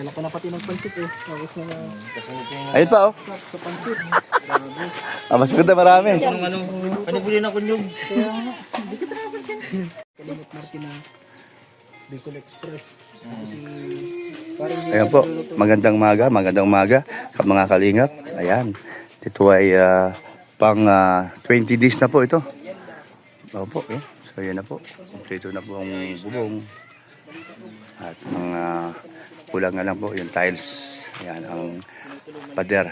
Dala pa na pati ng pansit eh. Tapos na Ayun pa, oh. sa pansit. Mas ganda marami. Ano bilhin ako nyug? Kaya nga, hindi ka talaga pansin. Kalimot Martin na Bicol Express. Kasi parang Ayan po, magandang umaga mga kalingap. Ayan, ito ay pang 20 days na po ito. Opo, so yan na po. Kompleto na po ang bubong. At mga kulang na lang po yung tiles. Ayan, ang pader,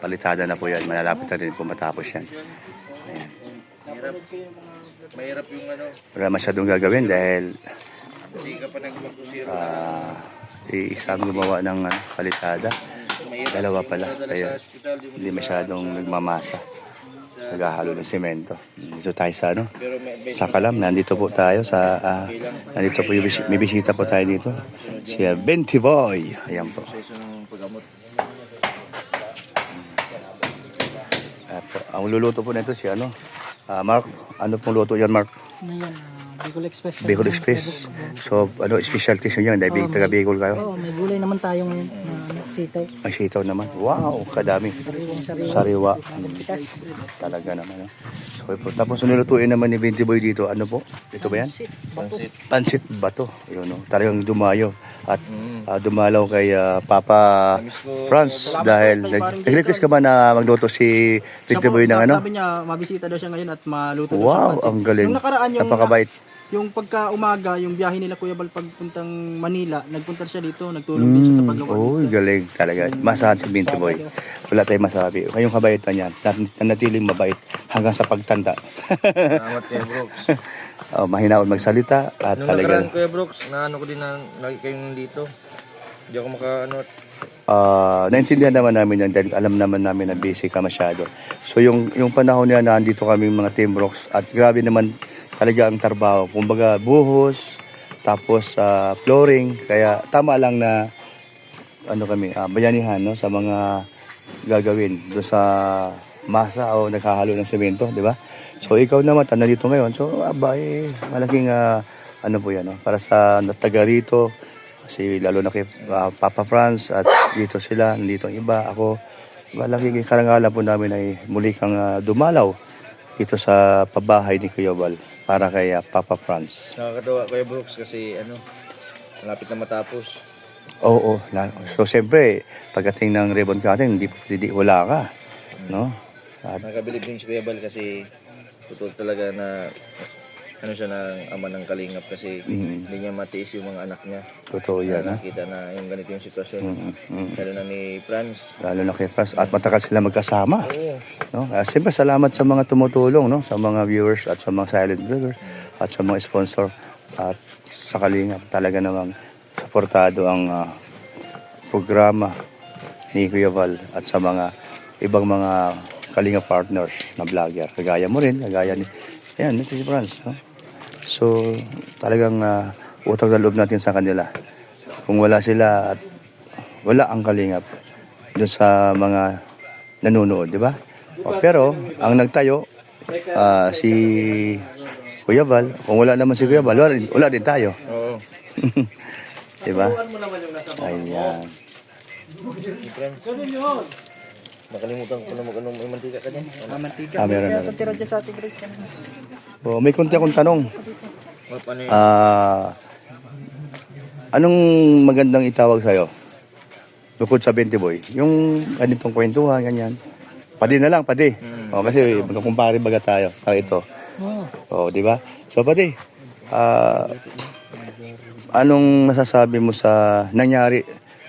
palitada na po yan. Malalapit na rin po matapos yan. Ayan. Mahirap yung ano. Wala masyadong gagawin dahil Hindi ka pa nagpapusiro. isang gumawa ng palitada. Dalawa pala. Kaya hindi masyadong nagmamasa. Naghahalo ng semento. Dito tayo sa sa Kalam. Nandito po tayo sa nandito po yung may bisita po tayo dito. Si Benti Boy. Ayan po. Proseso ng paggamot. Ang luluto po nito si Mark. Ano pong luto yan, Mark? Ano yan, Bicol Express. Bicol Express. So, specialty siya yan. Dahil taga Bicol kayo. Oo, may gulay naman tayong sitaw. May sitaw naman. Wow, kadami. Sariwang Sariwa. Talaga naman. So, tapos nilutuin naman ni Benti Boy dito. Ano po? Ito ba yan? Pansit bato. Yun, no? Talagang dumayo. At dumalaw kay Papa Franz. Dahil nag-request ka ba na magluto si Benti Boy ng ano? Sabi niya, mabisita daw siya ngayon at maluto daw Wow, siya pansit. ang galing. Yung nakaraan yung Napakabait. Yung pagka umaga, yung biyahe nila Kuya Bal pagpuntang Manila, nagpunta siya dito, nagtulong din siya sa paggawa. Oh, galing talaga. Masahan si Benti Boy. Wala tayong masabi. Kayong kabaitan niyan, nanatiling mabait hanggang sa pagtanda. Salamat Kuya Brooks. Mahinaon magsalita at Nung talaga. nakaraan Kuya Brooks, naano ko din na lagi kayong dito. Hindi ako Naintindihan naman namin yan dahil alam naman namin na busy ka masyado. So yung panahon niya na andito kami mga Team Brooks at grabe naman talaga ang trabaho. Kumbaga buhos, tapos flooring. Kaya tama lang na kami, bayanihan sa mga gagawin doon sa masa o naghahalo ng semento, di ba? So ikaw naman, nandito ngayon. So malaking po yan, para sa taga rito. Kasi lalo na kay Papa Franz at dito sila, nandito ang iba. Ako, malaking karangalan po namin ay muli kang dumalaw dito sa pabahay ni Kuya Bal para kay Papa Franz. Nakakatawa Kuya Brooks kasi malapit na matapos. Oo. So siyempre, pagdating ng ribbon cutting, hindi wala ka. No? At Nakabilib din si Kuya Bal kasi totoo talaga na siya ng ama ng kalingap kasi hindi niya matiis yung mga anak niya. totoo yan, ha? Nakita na yung ganito yung sitwasyon. Lalo na ni Franz. Lalo na kay Franz. At matagal sila magkasama. Oo. No? Siyempre, salamat sa mga tumutulong, no? Sa mga viewers at sa mga silent viewers at sa mga sponsor at sa kalingap. Talaga namang suportado ang programa ni Kuya Val at sa mga ibang mga kalingap partners na vlogger. Kagaya mo rin, kagaya ni ito si Franz. No? So, talagang utang na loob natin sa kanila. Kung wala sila at wala ang kalingap doon sa mga nanonood, di ba? Pero, ang nagtayo, si Kuya Val, kung wala naman si Kuya Val, wala din tayo. Oo. Di ba? Ayan. Nakalimutan ko na mag-anong may mantika ka niya. Mantika. Meron na. Tira dyan sa ating Grace. So, may konti akong tanong. Ano yun? Anong magandang itawag sa'yo? Bukod sa Benti Boy. Yung ganitong kwentuhan, ganyan. Padi na lang, padi. Kasi magkumpare baga tayo. Ito. Di ba? So, padi. Anong masasabi mo sa nangyari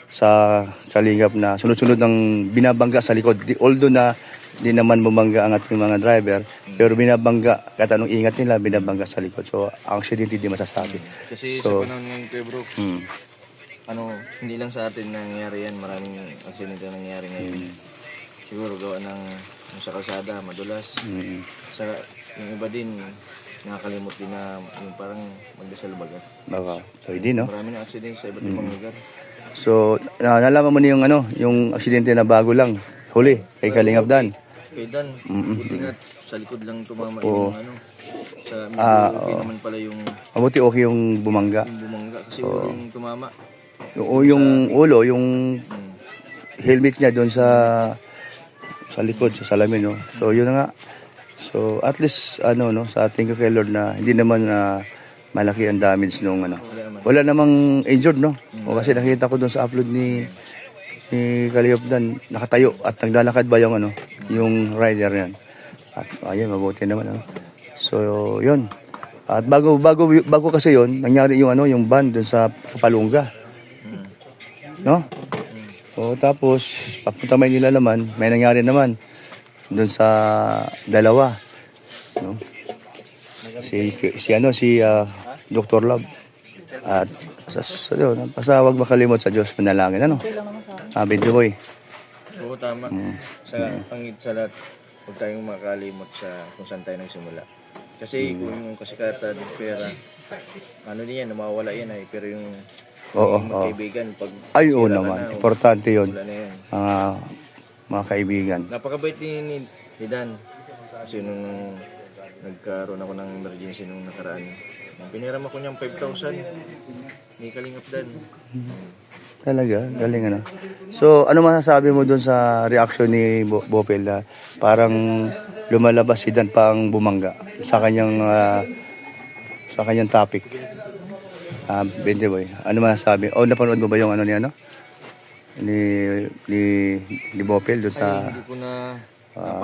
sa lingap na sunod-sunod ng binabangga sa likod? Although na di naman bumangga ang ating mga driver, pero binabangga, kahit anong ingat nila, binabangga sa likod. So, ang accident hindi masasabi. Kasi So, sa panahon ngayon Kuya Brooks, hindi lang sa atin nangyayari yan. Maraming aksidente na nangyayari ngayon. Siguro gawa ng sa kalsada, madulas. Sa yung iba din, nakakalimot din na yung parang magdasal baga. So, hindi, no? Marami na aksidente sa iba't ibang lugar. So, nalaman mo na yung aksidente na bago lang. Huli, kay Kalingap Dan. Kay Dan, buti nga sa likod lang tumama yung sa okay naman pala yung Mabuti okay yung bumangga. bumangga kasi yung tumama. yung ulo, yung helmet niya doon sa likod, sa salamin, no. So yun na nga. So at least no, sa ating kay Lord na hindi naman malaki ang damage nung Wala namang injured, no. O kasi nakita ko doon sa upload ni Kalihop Dan, nakatayo at naglalakad ba yung yung rider yan. At ayun, mabuti naman, So yun. At bago kasi yun, nangyari yung yung ban doon sa Kapalungga. No? O tapos papunta Maynila naman, may nangyari naman doon sa dalawa. No? Si Dr. Love. At basta wag makalimot sa Diyos, manalangin, Video boy. Oo, tama. Sa pangit sa lahat, huwag tayong makalimot sa kung saan tayo nagsimula. Kasi kung yung kasikatan, pera, niyan, namawala yan ay. Pero yung magkaibigan, pag ay, oo naman. Importante yun. wala na yan. Mga kaibigan. Napakabait ni Dan. Kasi nung nagkaroon ako ng emergency nung nakaraan, piniram ako niyang 5,000. Ni Kalingap Dan. Talaga, galing So, ano masasabi mo dun sa reaction ni Bopel na parang lumalabas si Dan pang bumangga sa kanyang topic? Bente boy, ano masasabi? Napanood mo ba yung ni Bopel dun sa... Hindi ko na...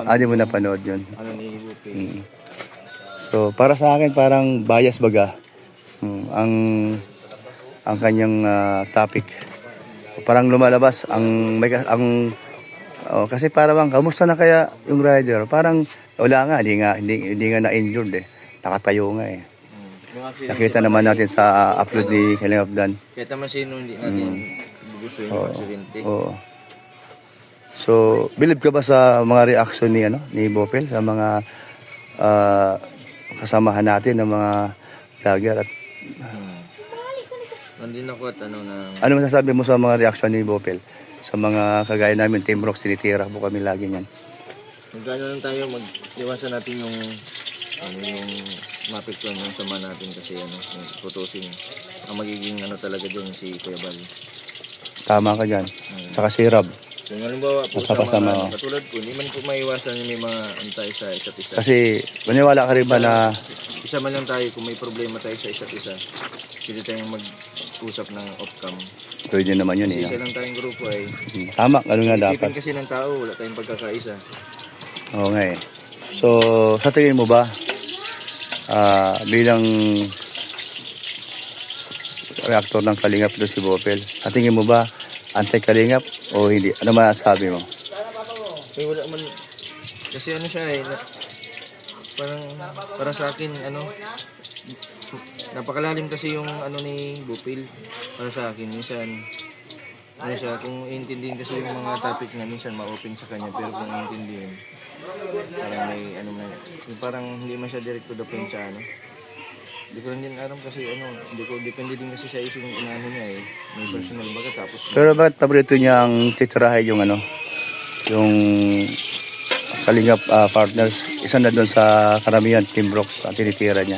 Hindi mo napanood yun. Ni Bopel. So, para sa akin, parang bias baga ang kanyang topic. Parang lumalabas kasi parang kamusta na kaya yung rider? Parang wala nga, hindi nga na-injured Nakatayo nga Nakita naman natin sa upload ni Kalingap Dan. Kahit naman sino hindi natin gusto yung aksidente. Oo. So, believe ka ba sa mga reaction ni Bopel sa mga kasamahan natin ng mga vlogger at Nandun ako at ano masasabi mo sa mga reaction ni Bopel? Sa mga kagaya namin, Team Rocks, tinitira po kami lagi niyan. Magkano lang tayo, mag-iwasan natin yung mapiktuan yung sama natin kasi yung putusin. Ang magiging talaga dyan si Kuya Bal. Tama ka dyan. Saka si Rob. So halimbawa po sa mga katulad ko, hindi man po maiwasan yung may mga tayo sa isa't isa. Kasi maniwala ka rin ba na... Isa man lang tayo kung may problema tayo sa isa't isa. Pwede tayong mag-usap ng off-cam. Pwede naman yun Isa lang tayong grupo ay. Tama, ano nga dapat. Isipin kasi ng tao, wala tayong pagkakaisa. Oo nga So, sa tingin mo ba, bilang reactor ng Kalingap doon si Bopel, sa tingin mo ba, anti-Kalingap o hindi? Ano masasabi mo? Wala man. Kasi siya parang sa akin, napakalalim kasi yung ni Bopel para sa akin. Minsan, kung iintindihin kasi yung mga topic na minsan ma-open sa kanya, pero kung iintindihin, parang may parang hindi man siya direct to the point sa Hindi ko rin din alam kasi depende din kasi sa issue ng inaano niya may personal baga tapos. Pero bakit paborito niya ang titirahe yung yung Kalingap partners, isa na doon sa karamihan Team Rocks ang tinitira niya.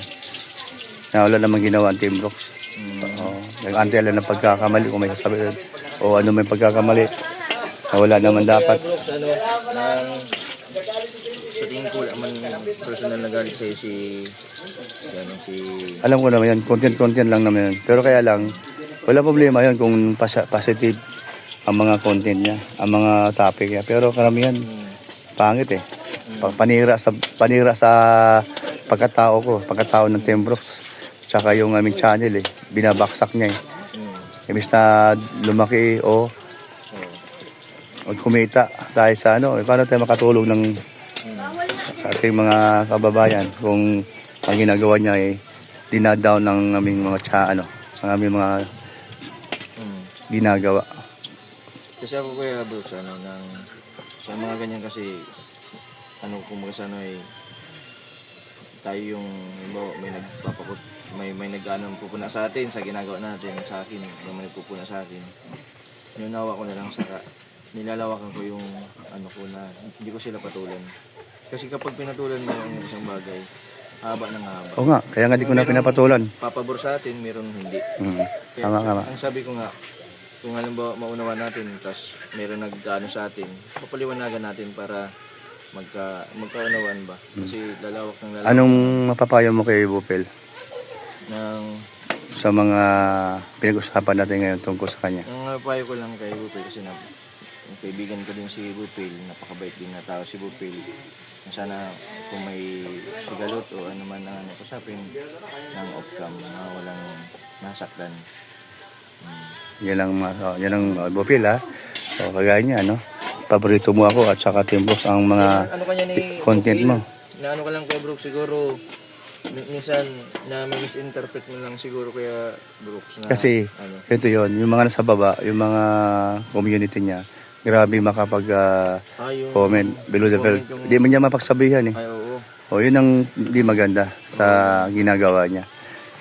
Na wala namang ginawa ang Team Rocks. Nag-antay lang ng pagkakamali kung may sasabi o may pagkakamali na wala naman dapat. Sa tingin ko man personal na galit sa'yo si alam ko naman yan, content lang naman yan. Pero kaya lang, wala problema yun kung positive ang mga content niya, ang mga topic niya. Pero karamihan, pangit Panira sa pagkatao ng Team Rocks. Tsaka yung aming channel binabaksak niya Imbis na lumaki o kumita tayo sa paano tayo makatulong sa ating mga kababayan kung ang ginagawa niya dinadown ng aming mga ang aming mga ginagawa. Kasi ako Kuya Brooks, sa mga ganyan kasi, kung tayo yung, may nagpapakot, may pupuna sa atin, sa ginagawa natin, sa akin, may pupuna sa akin. Niunawa ko na lang nilalawakan ko yung, ko na, hindi ko sila patulan. Kasi kapag pinatulan mo yung isang bagay, haba ng haba. Oo nga, kaya nga di ko na pinapatulan. Papabor sa atin, meron hindi. Tama. Ang sabi ko nga, kung halimbawa maunawa natin, tapos meron nag-ano sa atin, papaliwanagan natin para magkaunawaan ba? Kasi lalawak ng lalawak Anong mapapayo mo kay Bupel ng sa mga pinag-usapan natin ngayon tungkol sa kanya? ang payo ko lang kay Bupil kasi yung kaibigan ko din si Bupil, napakabait din na tao si Bupil. Sana kung may sigalot o ano man ang usapin ng off-cam na walang nasaktan. Yan ang Bupel ha. So, kagaya niya, no? Paborito mo ako at saka Team Brooks ang mga Ano kanya ni content Bupil, mo. Na ano ka lang kay Brooks siguro minsan na may misinterpret mo lang siguro kaya Brooks na Kasi ano. ito yon, yung mga nasa baba, yung mga community niya, grabe makapag-comment Yung below the belt. comment yung- Hindi man niya mapagsabihan eh. Ay oo. O yun ang hindi maganda sa ginagawa niya.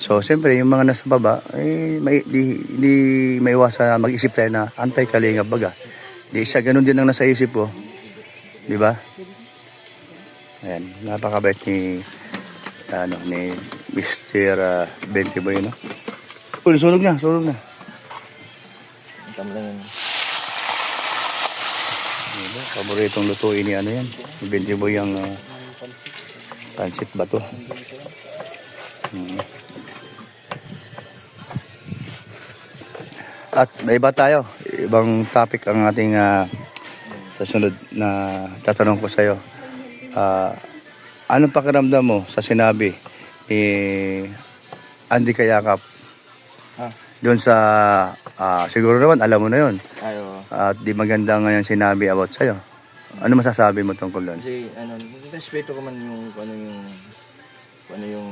So siyempre yung mga nasa baba, hindi maiwasan na mag-isip tayo na anti-kalingap baga. Di siya ganun din ang nasa isip ko. Di ba? Ayan, napakabait ni Mr. Bentiboy, no? Uy, sunog na. Tama lang yun. Diba? Paboritong lutuin ni yan. Ni Bentiboy ang pansit ba to? At may iba tayo. Ibang topic ang ating susunod na tatanong ko sa iyo. Anong pakiramdam mo sa sinabi ni Andy Kayakap? Doon sa siguro naman alam mo na yon. Ay oo. At di maganda ngayon sinabi about sa'yo. Ano masasabi mo tungkol doon? Kasi respeto ko man yung kung ano yung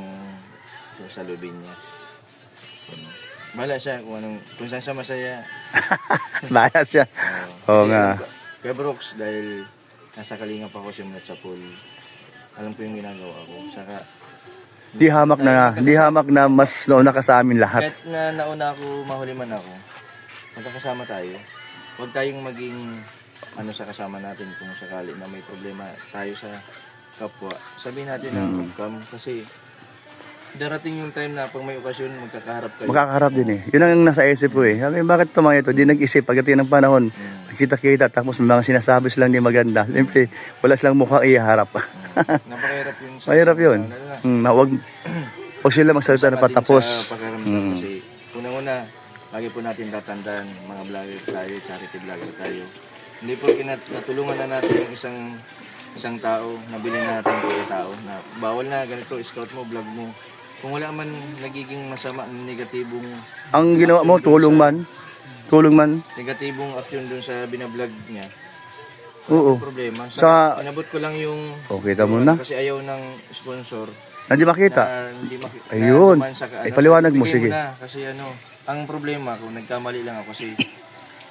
sa lubin niya. Bahala siya kung saan siya masaya. Bahala siya. Oo nga. Kaya Brooks, dahil nasa kalingap ako simulat sa pool, alam ko yung ginagawa ko. Saka, Di hamak na mas nauna ka sa amin lahat. kahit na nauna ako, mahuli man ako, magkakasama tayo. Huwag tayong maging sa kasama natin kung sakali na may problema tayo sa kapwa. Sabihin natin ng outcome kasi darating yung time na pag may okasyon, magkakaharap kayo. Makakaharap din eh. Yun ang nasa isip ko eh. Sabi, bakit ito mga ito? Di nag-isip pagdating ng panahon. Kita-kita tapos may mga sinasabi silang di maganda. Siyempre, wala silang mukhang iharap. Napakahirap yun. Mahirap yun. Huwag sila magsalita na patapos. Sa pakaramdam kasi unang-una, lagi po natin tatandaan, mga vlogger tayo, charity vlogger tayo. Hindi po natulungan na natin yung isang tao, nabili na natin yung tao na bawal na ganito, scout mo, vlog mo. Kung wala man nagiging masama, negatibong Ang ginawa mo, tulong man. negatibong action dun sa binablog niya. Oo. Problema. Inabot ko lang yung O, kita mo na. kasi ayaw ng sponsor Hindi makita. na hindi makita. Ayun. Ay, paliwanag mo, sige. Kasi ang problema ko, nagkamali lang ako kasi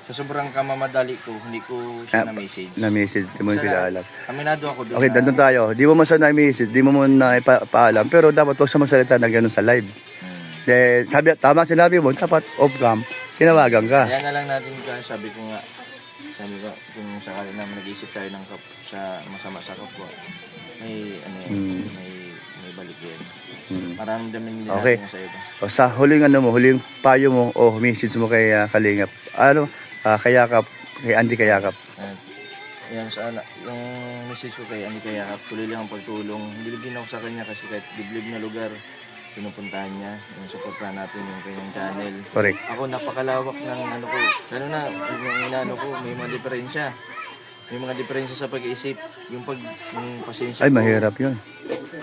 sa sobrang kamamadali ko, hindi ko siya na-message. Na-message, di mo yung pinaalam. Aminado ako doon. Okay, dandun tayo. Di mo man sa na-message, di mo man na ipaalam. Pero dapat huwag sa masalita na gano'n sa live. Dahil, tama sinabi mo, dapat off-cam, tinawagan ka. Kaya na lang natin sabi ko kung sakali naman nag-iisip tayo ng sa masama sa kapwa, may balik din. Maraming damin din Okay. natin sa iba. O sa huling payo mo o message mo kay Kalingap. Kayakap, kay Andy Kayakap. Yan sana, yung message ko kay Andy Kayakap, tuloy lang ang pagtulong. Bilib din ako sa kanya kasi kahit liblib na lugar, pinupuntahan niya. Yung supportahan natin yung kanyang channel. Correct. Ako napakalawak ng ko. Lalo na, yung ko, may mga diferensya. May mga diferensya sa pag-iisip. Yung pasensya Ay, ko, mahirap yun.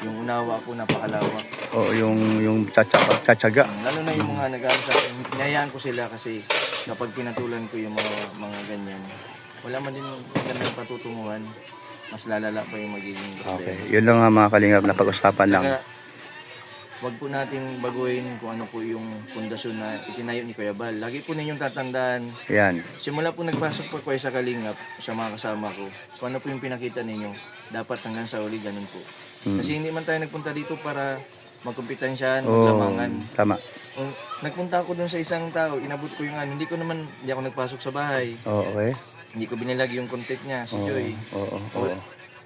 yung unawa ko, napakalawak. O yung tsatsaga. Lalo na yung mga nag-aaral sa akin, hinayaan ko sila kasi kapag pinatulan ko yung mga ganyan, wala man din magandang patutunguhan, mas lalala pa yung magiging problema. Okay, yun lang nga mga Kalingap na pag-usapan lang. Saka, wag po nating baguhin kung ano po yung pundasyon na itinayo ni Kuya Bal. Lagi po ninyong tatandaan, Yan. simula po nagpasok po kayo sa Kalingap, sa mga kasama ko, kung ano po yung pinakita ninyo, dapat hanggang sa uli, ganun po. Kasi hindi man tayo nagpunta dito para magkumpetensyahan, maglamangan. Tama. Nagpunta ako dun sa isang tao, inabot ko yung hindi ako nagpasok sa bahay. Okay. Hindi ko binilag yung content niya, si Joy. Oo.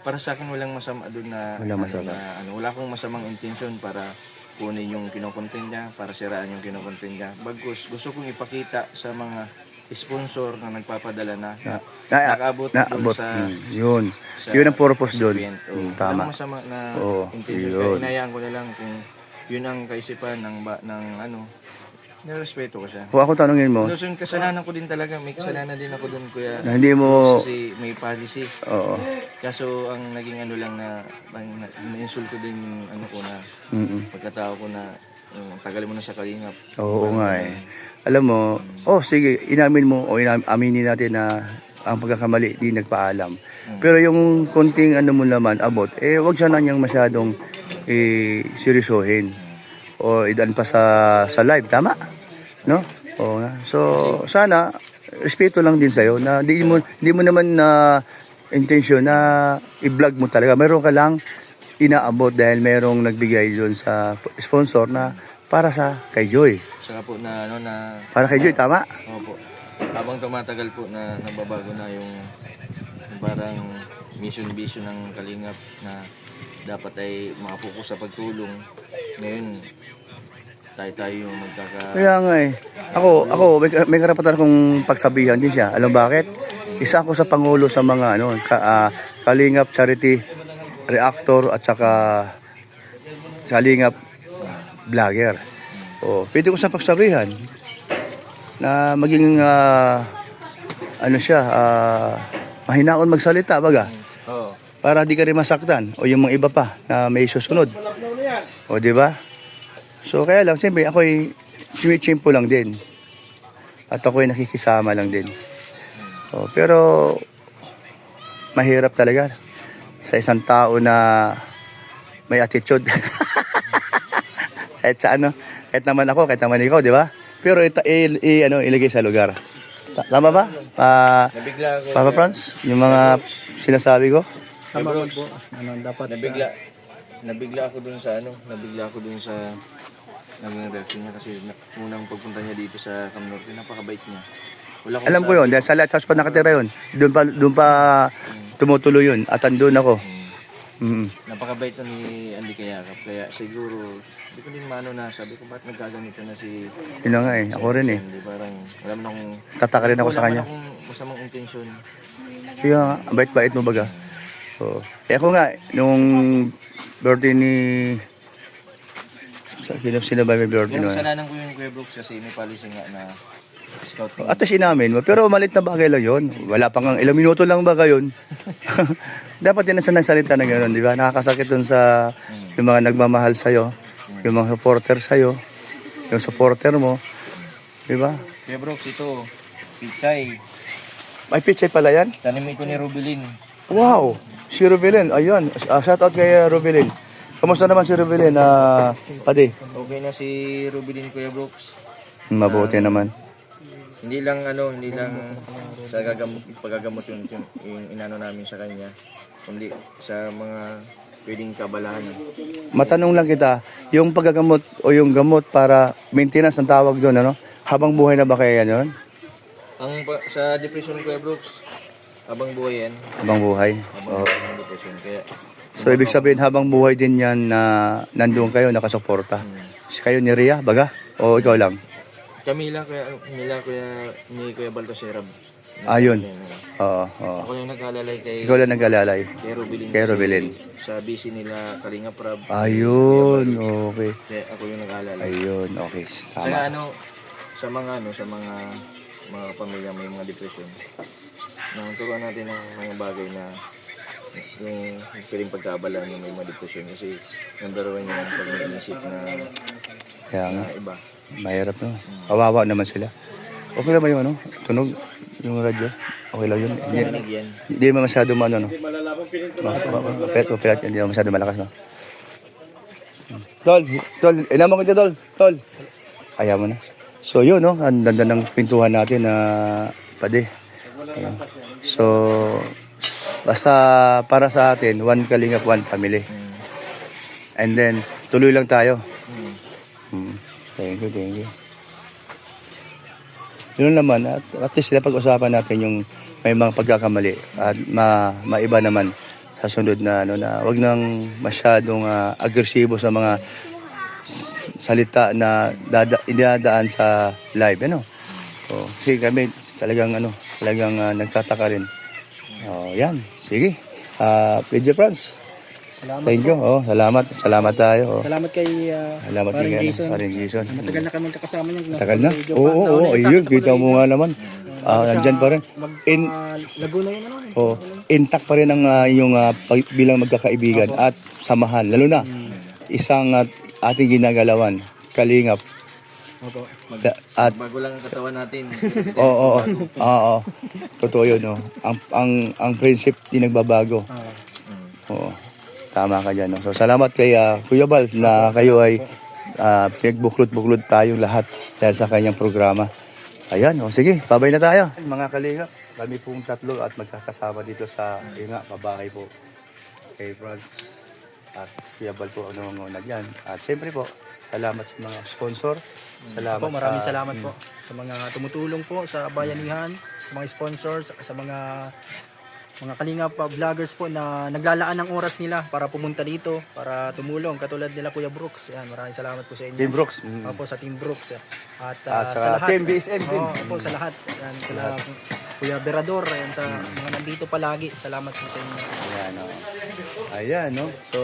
Para sa akin walang masama doon na, wala akong masamang intention para kunin yung kinokontent niya, para siraan yung kinokontent niya. Bagkus, gusto kong ipakita sa mga sponsor na nagpapadala na. Naabot. Nakaabot dun sa... Yun. sa Yun ang purpose doon. recipient. Oo. Tama. Walang masama na Oo, intention. yun. Kaya inayaan ko na lang kung yun ang kaisipan ng ano, nirespeto ko siya. Kung ako tanungin mo, Luzon, kasalanan ko din talaga. May kasalanan din ako doon, kuya. na hindi mo, Kasi may policy. oo, Kaso ang naging ano lang na, na-insulto din yung ano ko na, pagkatao ko na, tagal mo na sa kalingap. oo nga eh. Alam mo, sige, inamin mo o aminin natin na ang pagkakamali, di nagpaalam. Pero yung konting ano mo naman, abot, wag sana niyang masyadong seryosohin. O idaan pa sa live, tama? No? Oo nga. So, sana, respeto lang din sa'yo na di mo naman na intention na i-vlog mo talaga. Meron ka lang inaabot dahil merong nagbigay doon sa sponsor na para sa kay Joy. Saka po na ano na... Para kay Joy, tama? Opo. Habang tumatagal po na nababago na yung parang mission vision ng kalingap na dapat ay makapokus sa pagtulong. Ngayon, tayo yung Kaya nga eh. Ako may karapatan akong pagsabihan din siya. Alam bakit? Isa ako sa pangulo sa mga Kalingap Charity Reactor at saka Kalingap Vlogger. Pwede ko sa pagsabihan na maging mahinaon magsalita baga. Oo. Para di ka rin masaktan o yung mga iba pa na may susunod. O di ba? So kaya lang siyempre ako'y chimpo lang din. At ako'y nakikisama lang din. Pero mahirap talaga sa isang tao na may attitude. kahit naman ako, kahit naman ikaw, di ba? Pero ilagay sa lugar. Tama ba? Nabigla ako. Papa Franz, yung mga sinasabi ko? Tama po. Dapat Nabigla ako dun sa naging reaction niya kasi unang pagpunta niya dito sa Cam Norte, napakabait niya. Alam ko yun, dahil sa lighthouse pa nakatira yun. Doon pa tumutuloy yun. At andun ako. Napakabait na ni Andy Kayakap. Kaya siguro, hindi ko din mano na sabi ko, ba't nagkaganito na si... Yun na nga eh, ako rin eh. Hindi, parang, wala man akong... Tataka rin ako sa kanya. Wala man akong masamang intensyon. Kaya nga, ang bait-bait mo baga. Ako nga, nung birthday ni... Sino ba may birthday Pero no? kasalanan ko yung Kuya Brooks kasi may policy nga na scouting. At inamin mo, pero malit na bagay lang yun. Wala pang ilang minuto lang ba yun? Dapat yan ang salita na gano'n, di ba? Nakakasakit dun sa yung mga nagmamahal sa'yo, yung mga supporter sa'yo, yung supporter mo, di ba? Kuya Brooks, ito, pichay. May pichay pala yan? Tanim ito ni Rubilin. Wow! Si Rubilin, ayun. Shout out kay Rubilin. Kamusta naman si Rubilin? Pati? Okay na si Rubilin, Kuya Brooks. Mabuti naman. Hindi lang sa paggagamot yung inano namin sa kanya, kundi sa mga pwedeng kabalahan. Matanong lang kita, yung paggagamot o yung gamot para maintenance ang tawag doon, ano? Habang buhay na ba kaya yan yun? Sa depression, Kuya Brooks, habang buhay yan. Habang buhay? Habang buhay ng depression. Kaya, So ibig sabihin habang buhay din yan na nandun kayo nakasuporta. Kayo ni Rhea, baga? O ikaw lang? kami lang, ni Kuya Baltasera. Ayun. Oo. Ako yung nag-alalay kay... Ikaw lang nag-alalay. Kay Rubilin. Kay Rubilin. Sa busy nila Kalinga Prab. Ayun, okay. Kaya ako yung nag-alalay. Ayun, okay. Saka Tama. sa mga pamilya may mga depression. Turuan natin ng mga bagay na yung pwedeng pagkaabala na may mga depression kasi number one yung pag may inisip na Kaya nga, iba. mahirap no. Kawawa naman sila. Okay lang ba yung tunog? Yung radyo? Okay lang yun. Hindi naman masyado no? Kapit, hindi naman masyado malakas no? Tol, inaman ko dyan, Tol. Ayaw mo na. So yun no, ang ganda ng pintuhan natin na pwede. So, basta para sa atin, one Kalingap, one family. And then, tuloy lang tayo. Thank you. Yun naman, at least sila pag-usapan natin yung may mga pagkakamali at maiba naman sa sunod na wag nang masyadong agresibo sa mga salita na idadaan sa live, So, kasi kami talagang nagtataka rin. Oh, yan. Sige. PJ Franz. Salamat Thank you. Oh, salamat tayo. Oh. Salamat kay Salamat Paring kay Jason. Paring Jason. Matagal na kami magkakasama niyan. Tagal na? Oo, ayun, kita mo nga naman. Nandyan pa rin. Laguna yun ano? Oh, intact pa rin ang yung bilang magkakaibigan at samahan. Lalo na, isang ating ginagalawan, kalingap. Opo. At Bago lang ang katawan natin. oo. Totoo yun, no. Ang friendship di nagbabago. Oo. Tama ka dyan, no. So, salamat kay Kuya Bal na kayo ay pinagbuklod-buklod tayong lahat dahil sa kanyang programa. Ayan, sige, babay na tayo. Mga kalingap, kami pong tatlo at magkakasama dito sa babae po. Kay Franz at Kuya Bal po ang nangunguna dyan. At siyempre po, salamat sa mga sponsor. Salamat Po, maraming salamat po sa mga tumutulong po sa bayanihan, sa mga sponsors, sa mga kalingap vloggers po na naglalaan ng oras nila para pumunta dito, para tumulong katulad nila Kuya Brooks. Yan, maraming salamat po sa inyo. Team Brooks. Opo, sa Team Brooks. At At sa sa lahat. Team BSM din. Opo, sa lahat. Yan, sila Kuya Berador, yan, sa mga nandito palagi. Salamat po sa inyo. Ayan, no. Ayan, no. So,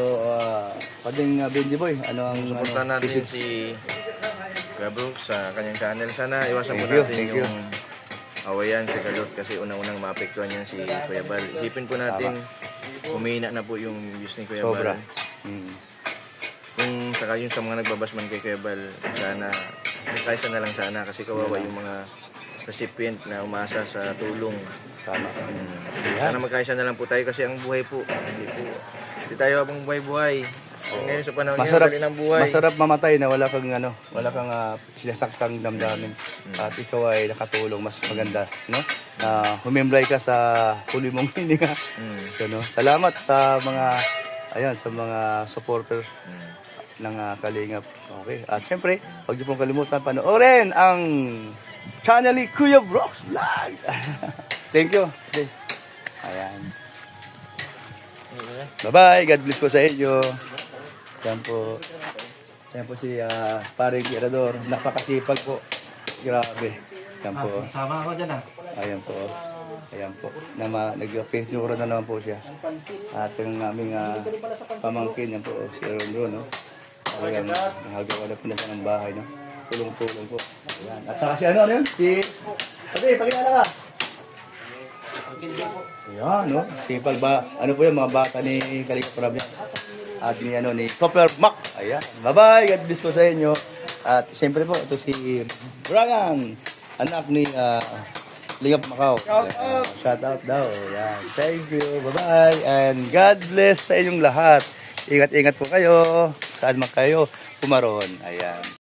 Pading Benji Boy, ano ang Suportahan natin message? si Kuya Brooks sa kanyang channel. Sana iwasan po Thank you, natin thank you. yung awayan si Kalot kasi unang-unang maapektuhan yan si Kuya Bal. Isipin po natin, humihina na po yung views ni Kuya Sobra. Bal. Kung saka yung sa mga nagbabasman kay Kuya Bal, sana magkaisa na lang sana kasi kawawa yung mga recipient na umasa sa tulong. Tama. Sana magkaisa na lang po tayo kasi ang buhay po, hindi tayo habang buhay-buhay. Ngayon sa panahon ngayon, dali ng buhay. Masarap mamatay na wala kang sinasaktang damdamin. At ikaw ay nakatulong, mas maganda, no? Humemblay ka sa huli mong hininga. So, no? Salamat sa mga supporters ng Kalingap. Okay. At syempre, huwag niyo pong kalimutan panoorin ang channel ni Kuya Brooks Vlog. Thank you. Okay. Ayan. Bye-bye. God bless po sa inyo. Yan po. Yan po si Paring Berador. Napakasipag po. Grabe. Yan po. Sama ako dyan Ayan po. Ayan po. Nag-picture na naman po siya. At yung aming pamangkin. Yan po. Si Ron, no? Ayan. Nahagawa na po na siya ng bahay, no? Tulong-tulong po. Ayan. At saka si ano yun? Si... Pati, pakilala ka. Ayan, no? Sipag ba? Ano po yung mga bata ni Kalingap Rab yan? At ni Topper Mac. Ayan. Bye-bye. God bless po sa inyo. At siyempre po, ito si Brian, anak ni Lingap Macau. Shout out daw. Ayan. Thank you. Bye-bye. And God bless sa inyong lahat. Ingat-ingat po kayo. Saan man kayo pumaroon. Ayan.